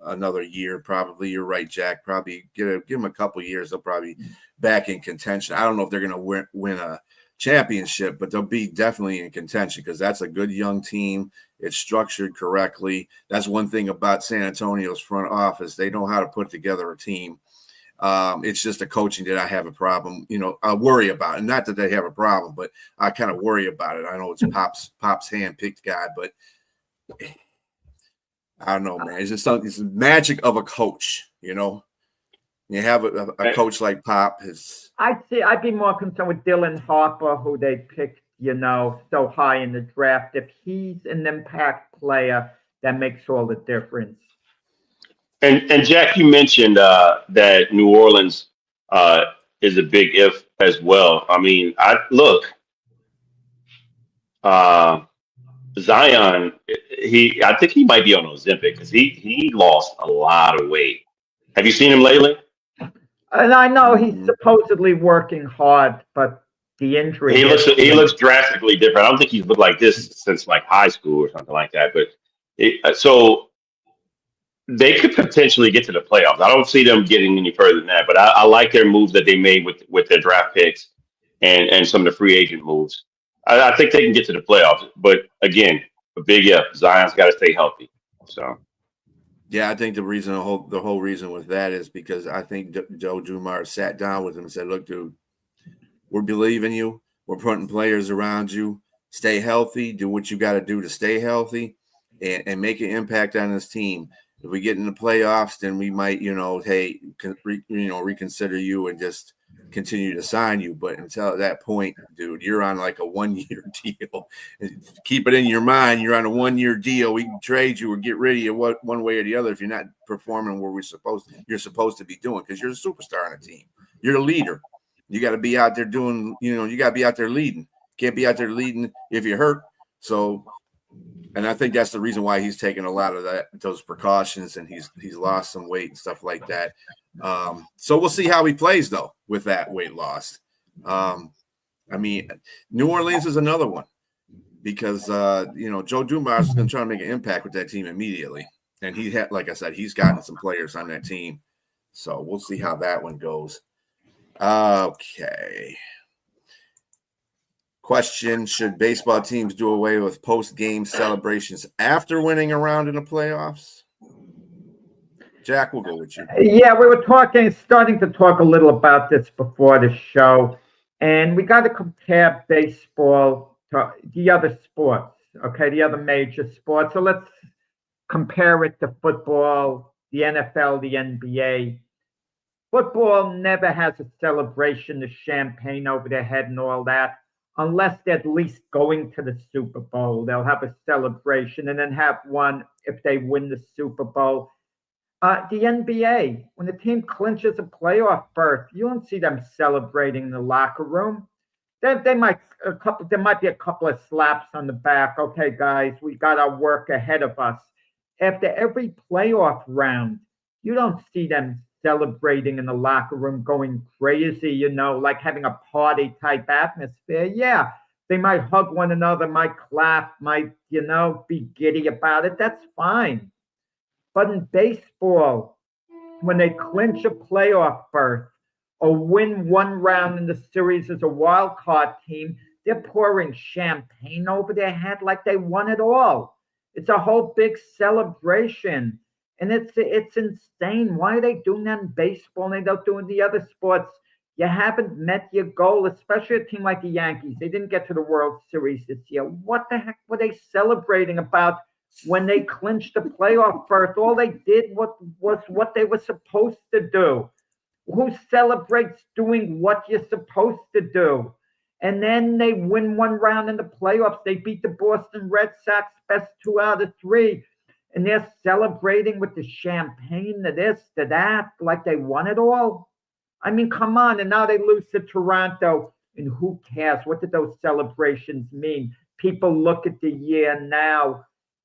another year, probably. You're right, Jack. Probably give him a couple years. They'll probably back in contention. I don't know if they're going to win a championship, but they'll be definitely in contention because that's a good young team. It's structured correctly. That's one thing about San Antonio's front office. They know how to put together a team. It's just the coaching that I have a problem. I worry about it. Not that they have a problem, but I kind of worry about it. I know it's Pop's hand-picked guy, but I don't know, man. It's just something. It's the magic of a coach. You have a coach like Pop. I'd be more concerned with Dylan Harper, who they picked, so high in the draft. If he's an impact player, that makes all the difference. And Jack, you mentioned that New Orleans is a big if as well. I mean, Zion, I think he might be on Ozempic because he lost a lot of weight. Have you seen him lately? And I know he's supposedly working hard, but the injury. He looks drastically different. I don't think he's looked like this since like high school or something like that. But so they could potentially get to the playoffs. I don't see them getting any further than that. But I like their moves that they made with their draft picks and some of the free agent moves. I think they can get to the playoffs. But again, a big if. Zion's got to stay healthy. So. Yeah, I think the whole reason with that is because I think Joe Dumars sat down with him and said, "Look, dude, we're believing you. We're putting players around you. Stay healthy. Do what you got to do to stay healthy, and make an impact on this team. If we get in the playoffs, then we might, reconsider you and just continue to sign you. But until that point, dude, you're on like a 1-year deal. Keep it in your mind. You're on a 1-year deal. We can trade you or get rid of you one way or the other if you're not performing where you're supposed to be doing because you're a superstar on a team. You're the leader. You got to be out there doing, you got to be out there leading. Can't be out there leading if you're hurt. So, and I think that's the reason why he's taking a lot of those precautions and he's lost some weight and stuff like that. So we'll see how he plays though with that weight loss. I mean, New Orleans is another one because Joe Dumars is going to try to make an impact with that team immediately, and like I said, he's gotten some players on that team. So we'll see how that one goes. Okay. Question: should baseball teams do away with post-game celebrations after winning a round in the playoffs? Jack, we'll go with you. Yeah, we were starting to talk a little about this before the show, and we got to compare baseball to the other sports. okay, the other major sports. So let's compare it to football, the NFL, the NBA. Football never has a celebration, the champagne over their head and all that, unless they're at least going to the Super Bowl. They'll have a celebration and then have one if they win the Super Bowl. The NBA, when the team clinches a playoff berth, you don't see them celebrating in the locker room. There might be a couple of slaps on the back. Okay, guys, we got our work ahead of us. After every playoff round, you don't see them celebrating in the locker room, going crazy, like having a party type atmosphere. Yeah, they might hug one another, might clap, might, be giddy about it. That's fine. But in baseball, when they clinch a playoff berth or win one round in the series as a wild card team, they're pouring champagne over their head like they won it all. It's a whole big celebration. And it's insane. Why are they doing that in baseball and they don't do it in the other sports? You haven't met your goal, especially a team like the Yankees. They didn't get to the World Series this year. What the heck were they celebrating about when they clinched the playoff berth? All they did was what they were supposed to do. Who celebrates doing what you're supposed to do? And then they win one round in the playoffs. They beat the Boston Red Sox, best 2 out of 3. And they're celebrating with the champagne, the this, the that, like they won it all. I mean, come on. And now they lose to Toronto. And who cares? What did those celebrations mean? People look at the year now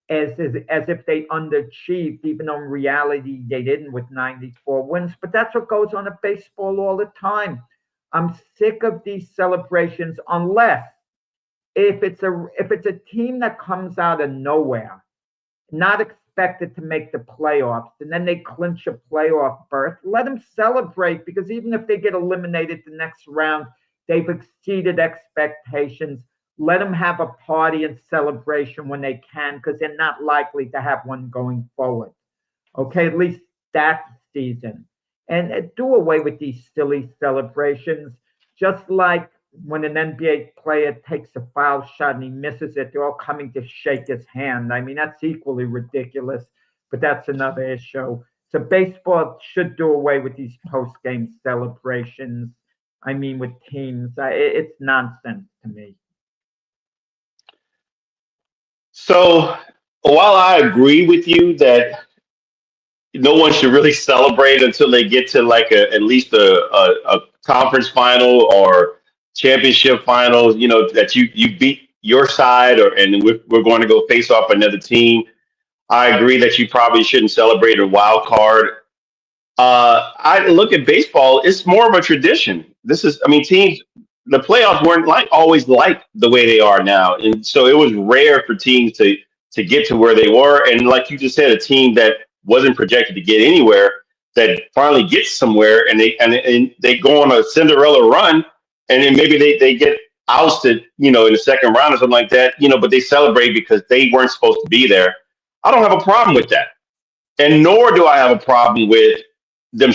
as if they underachieved, even though in reality they didn't with 94 wins. But that's what goes on in baseball all the time. I'm sick of these celebrations unless if it's a team that comes out of nowhere, not expected to make the playoffs, and then they clinch a playoff berth, let them celebrate, because even if they get eliminated the next round, they've exceeded expectations. Let them have a party and celebration when they can, because they're not likely to have one going forward. Okay, at least that season. And do away with these silly celebrations, just like when an NBA player takes a foul shot and he misses it, they're all coming to shake his hand. I mean, that's equally ridiculous, but that's another issue. So baseball should do away with these post-game celebrations. I mean, with teams, it's nonsense to me. So while I agree with you that no one should really celebrate until they get to like at least a conference final or championship finals, that you beat your side, and we're going to go face off another team. I agree that you probably shouldn't celebrate a wild card. I look at baseball; it's more of a tradition. Teams, the playoffs weren't always like the way they are now, and so it was rare for teams to get to where they were. And like you just said, a team that wasn't projected to get anywhere that finally gets somewhere, and they go on a Cinderella run, and then maybe they get ousted, in the second round or something like that, but they celebrate because they weren't supposed to be there. I don't have a problem with that. And nor do I have a problem with them.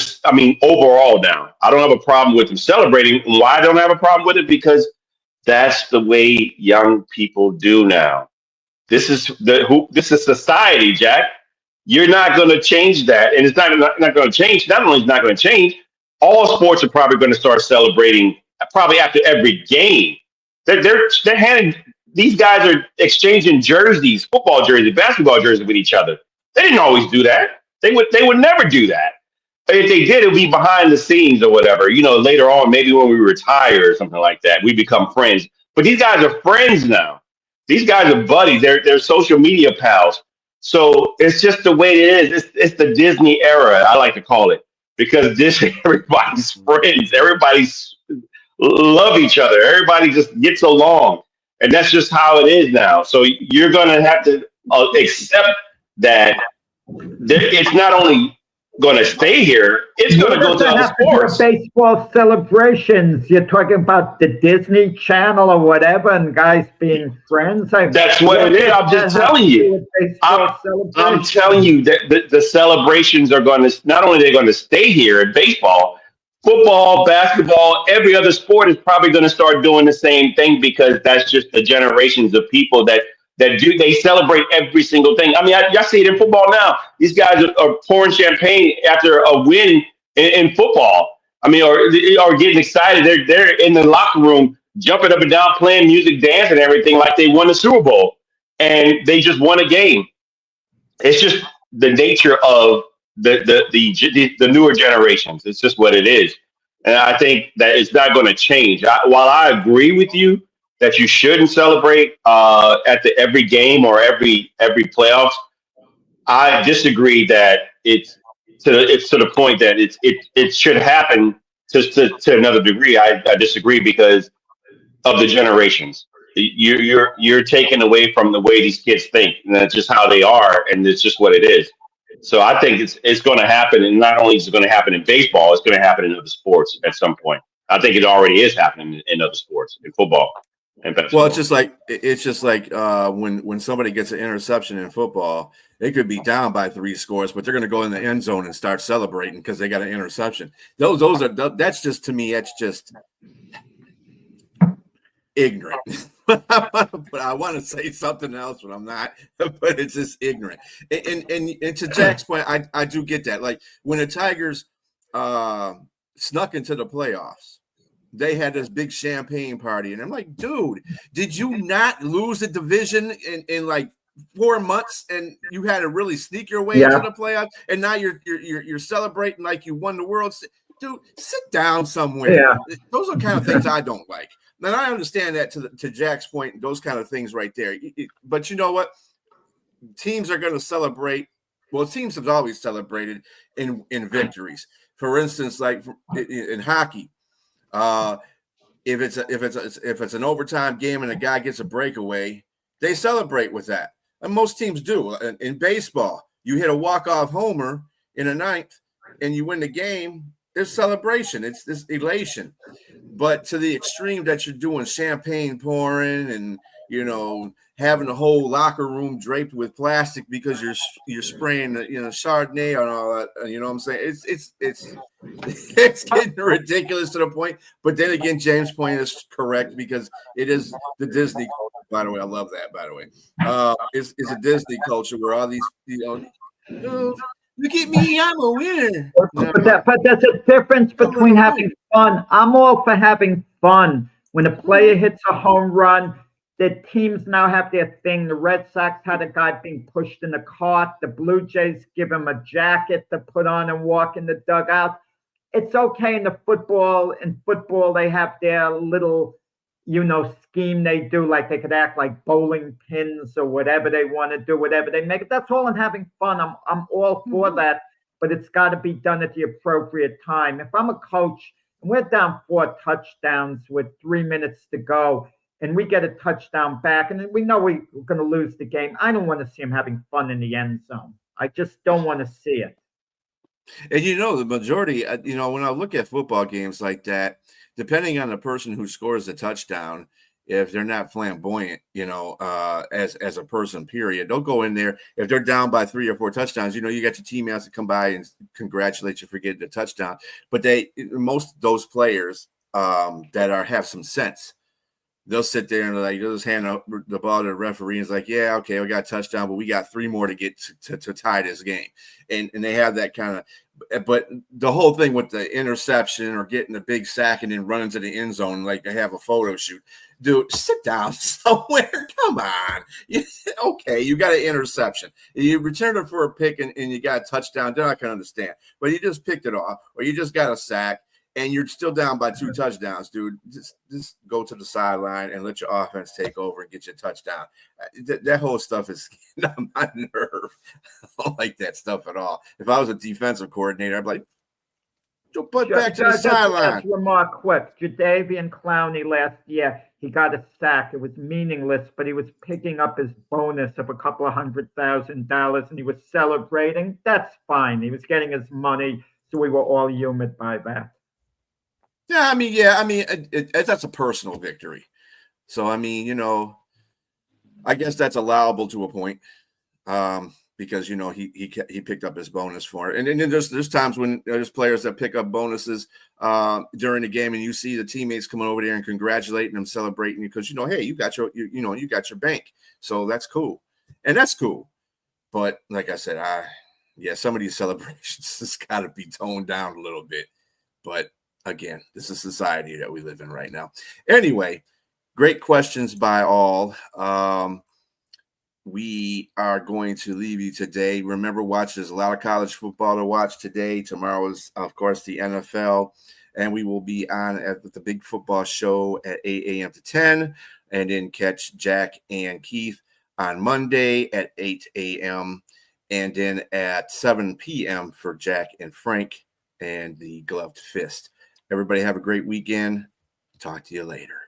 Overall now, I don't have a problem with them celebrating. Why don't I have a problem with it? Because that's the way young people do now. This is society, Jack. You're not going to change that, and it's not going to change. Not only is it not going to change, all sports are probably going to start celebrating probably after every game. They're handing, these guys are exchanging jerseys, football jerseys, basketball jerseys with each other. They didn't always do that. They would never do that. If they did, it would be behind the scenes or whatever. Later on, maybe when we retire or something like that, we become friends. But these guys are friends now. These guys are buddies. They're social media pals. So it's just the way it is. It's the Disney era, I like to call it, because everybody's friends. Everybody's love each other. Everybody just gets along, and that's just how it is now. So you're going to have to accept that it's not only going to stay here, it's going to go to other sports. Baseball celebrations. You're talking about the Disney Channel or whatever, and guys being friends. That's what it is. I'm just telling you. I'm telling you that the celebrations are going to, not only are they going to stay here in baseball, football, basketball, every other sport is probably going to start doing the same thing, because that's just the generations of people that that they celebrate every single thing. I mean, I see it in football now. These guys are pouring champagne after a win in football. I mean, or getting excited. They're in the locker room jumping up and down, playing music, dancing, and everything like they won the Super Bowl and they just won a game. It's just the nature of the newer generations. It's just what it is, and I think that it's not going to change. While I agree with you that you shouldn't celebrate at the every game or every playoffs, I disagree that it's to the point that it should happen to another degree. I disagree because of the generations. You're taken away from the way these kids think, and that's just how they are, and it's just what it is. So I think it's going to happen, and not only is it going to happen in baseball, it's going to happen in other sports at some point. I think it already is happening in other sports, in football and basketball. Well, it's just like when somebody gets an interception in football, they could be down by 3 scores, but they're going to go in the end zone and start celebrating because they got an interception. That's just, to me, that's just ignorant. But I want to say something else, but I'm not. But it's just ignorant. And to Jack's point, I do get that. Like when the Tigers snuck into the playoffs, they had this big champagne party, and I'm like, dude, did you not lose the division in like 4 months, and you had to really sneak your way into the playoffs, and now you're celebrating like you won the World Series? Dude, sit down somewhere. Yeah. Those are kind of things I don't like. And I understand that to Jack's point, those kind of things right there. But you know what? Teams are going to celebrate. Well, teams have always celebrated in victories. For instance, like in hockey, if it's an overtime game and a guy gets a breakaway, they celebrate with that. And most teams do. In baseball, you hit a walk-off homer in a ninth and you win the game. There's celebration. It's this elation. But to the extreme that you're doing champagne pouring and, having the whole locker room draped with plastic because you're spraying, Chardonnay and all that. You know what I'm saying? It's getting ridiculous to the point. But then again, James' point is correct because it is the Disney culture. By the way, I love that. By the way, it's a Disney culture where all these, look at me, I'm a winner. But there's a difference between having fun. I'm all for having fun. When a player hits a home run, the teams now have their thing. The Red Sox had a guy being pushed in a cart. The Blue Jays give him a jacket to put on and walk in the dugout. It's okay in football. In football, they have their little, scheme they do. Like they could act like bowling pins or whatever they want to do, whatever they make it. That's all in having fun. I'm all for that, but it's got to be done at the appropriate time. If I'm a coach and we're down 4 touchdowns with 3 minutes to go, and we get a touchdown back, and we know we're going to lose the game, I don't want to see him having fun in the end zone. I just don't want to see it. And the majority, when I look at football games like that, depending on the person who scores the touchdown, if they're not flamboyant, as a person, period, they'll go in there. If they're down by 3 or 4 touchdowns, you got your teammates to come by and congratulate you for getting the touchdown. But most of those players that have some sense, they'll sit there and they'll just hand the ball to the referee and it's like, yeah, okay, we got a touchdown, but we got 3 more to get to tie this game. And they have that kind of, but the whole thing with the interception or getting a big sack and then running to the end zone, like they have a photo shoot. Dude, sit down somewhere. Come on. Okay, you got an interception. You returned it for a pick and you got a touchdown. They're not going to understand. But you just picked it off or you just got a sack. And you're still down by 2 touchdowns, dude. Just go to the sideline and let your offense take over and get your touchdown. That whole stuff is getting on my nerve. I don't like that stuff at all. If I was a defensive coordinator, I'd be like, put back to the sideline. Just remark quick. Jadeveon Clowney last year, he got a sack. It was meaningless, but he was picking up his bonus of a couple of $100,000, and he was celebrating. That's fine. He was getting his money, so we were all humored by that. Yeah, that's a personal victory. So, I guess that's allowable to a point. because he picked up his bonus for it. And then there's times when there's players that pick up bonuses during the game, and you see the teammates coming over there and congratulating them, celebrating you because hey, you got your bank, so that's cool, and that's cool. But like I said, some of these celebrations has got to be toned down a little bit. But again, this is society that we live in right now. Anyway, great questions by all. We are going to leave you today. Remember, there's a lot of college football to watch today. Tomorrow is, of course, the NFL. And we will be on at the Big Football Show at 8 a.m. to 10. And then catch Jack and Keith on Monday at 8 a.m. And then at 7 p.m. for Jack and Frank and the Gloved Fist. Everybody have a great weekend. Talk to you later.